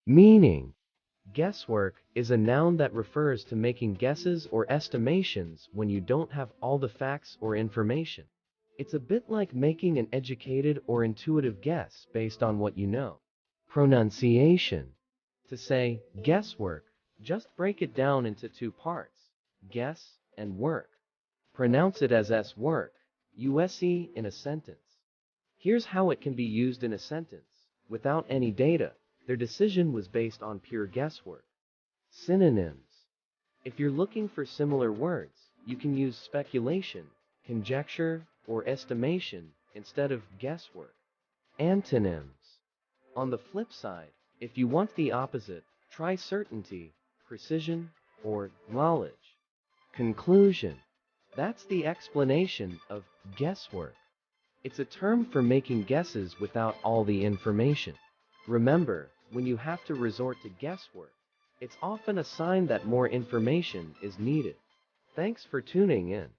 Meaning: guesswork is a noun that refers to making guesses or estimations when you don't have all the facts or information. It's a bit like making an educated or intuitive guess based on what you know. Pronunciation: to say guesswork, just break it down into two parts, guess and work. Pronounce it as s-work, use in a sentence. Here's how it can be used in a sentence. Without any data, their decision was based on pure guesswork. Synonyms: if you're looking for similar words, you can use speculation, conjecture, or estimation instead of guesswork. Antonyms: on the flip side, if you want the opposite, try certainty, precision, or knowledge. Conclusion: that's the explanation of guesswork. It's a term for making guesses without all the information. Remember, when you have to resort to guesswork, it's often a sign that more information is needed. Thanks for tuning in.